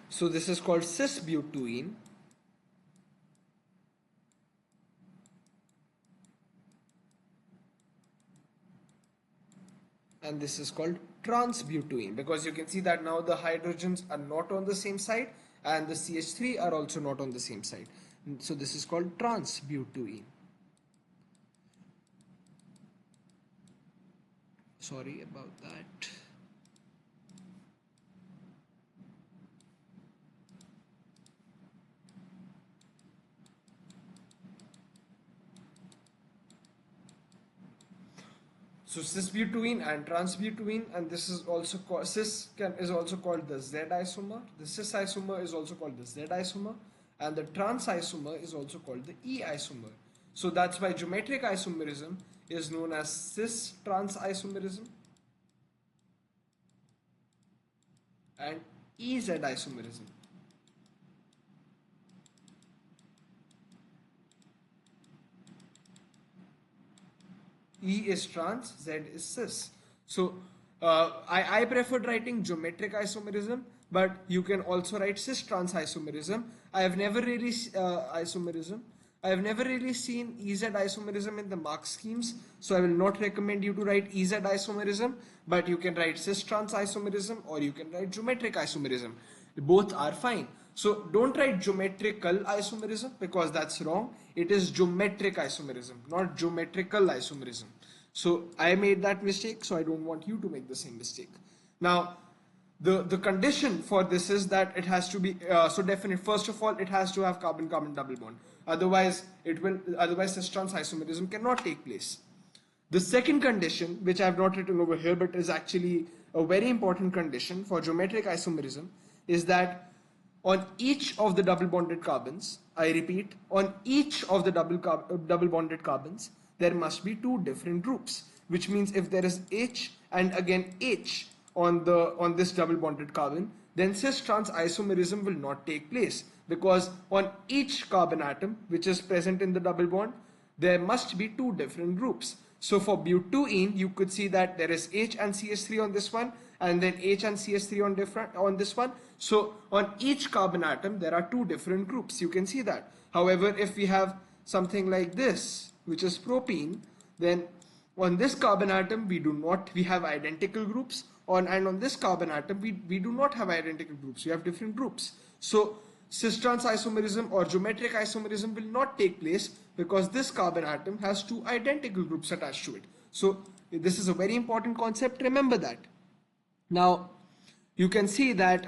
So this is called cis-butene, and this is called trans-butene, because you can see that now the hydrogens are not on the same side and the CH3 are also not on the same side. So this is called trans-butene. Sorry about that. So cis-butene and trans-butene, and this is also called is also called the Z isomer. The cis isomer is also called the Z isomer, and the trans isomer is also called the E isomer. So that's why geometric isomerism is known as cis trans isomerism and EZ isomerism. E is trans, Z is cis. So I preferred writing geometric isomerism, but you can also write cis trans isomerism. I have never really isomerism. I have never really seen EZ isomerism in the mark schemes, so I will not recommend you to write EZ isomerism, but you can write cis trans isomerism or you can write geometric isomerism. Both are fine. So don't write geometrical isomerism because that's wrong. It is geometric isomerism, not geometrical isomerism. So I made that mistake, so I don't want you to make the same mistake. Now, the condition for this is that it has to be so definite. First of all, it has to have carbon-carbon double bond. Otherwise cis trans isomerism cannot take place. The second condition, which I have not written over here, but is actually a very important condition for geometric isomerism, is that on each of the double bonded carbons, I repeat, on each of the double bonded carbons, there must be two different groups. Which means if there is H and again H on this double bonded carbon, then cis trans isomerism will not take place, because on each carbon atom which is present in the double bond, there must be two different groups. So for butene, you could see that there is H and CH3 on this one, and then H and CH3 on this one. So on each carbon atom, there are two different groups. You can see that. However, if we have something like this, which is propene, then on this carbon atom, we have identical groups. And on this carbon atom, we do not have identical groups. We have different groups. So cis-trans isomerism or geometric isomerism will not take place because this carbon atom has two identical groups attached to it. So this is a very important concept. Remember that. Now, you can see that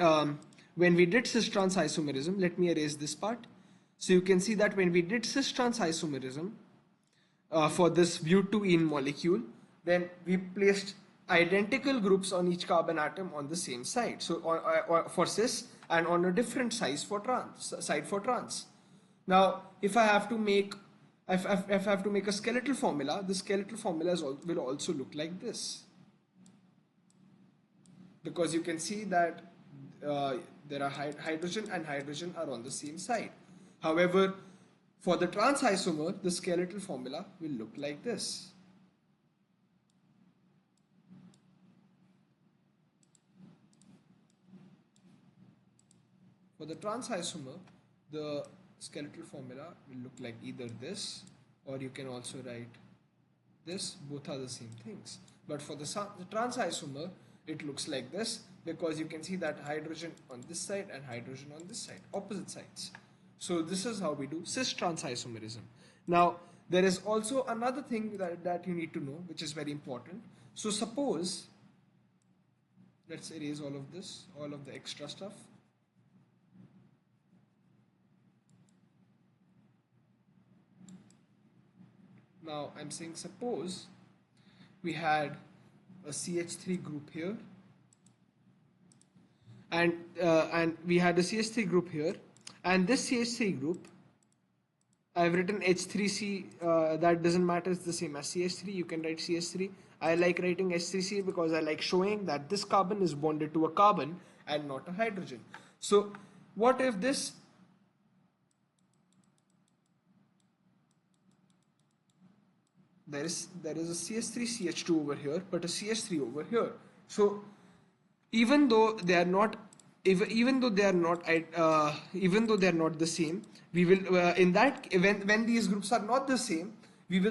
when we did cis-trans isomerism, let me erase this part. So you can see that when we did cis-trans isomerism for this butene molecule, then we placed identical groups on each carbon atom on the same side. So for cis and on a different side for trans. Now, if I have to make a skeletal formula, the skeletal formula will also look like this, because you can see that there are hydrogen and hydrogen are on the same side. However, for the trans isomer, the skeletal formula will look like this. For the trans isomer, the skeletal formula will look like either this, or you can also write this. Both are the same things. But for the trans isomer, it looks like this, because you can see that hydrogen on this side and hydrogen on this side, opposite sides. So this is how we do cis trans isomerism. Now, there is also another thing that you need to know, which is very important. So suppose, let's erase all of this, all of the extra stuff. Now I'm saying suppose we had a CH3 group here, and we had a CH3 group here, and this CH3 group, I've written H3C, that doesn't matter, it's the same as CH3, you can write CH3. I like writing H3C because I like showing that this carbon is bonded to a carbon and not a hydrogen. So what if this there is a CH3CH2 over here, but a CH3 over here. So even though they are not even though they are not even though they are not the same, we will in that when these groups are not the same, we will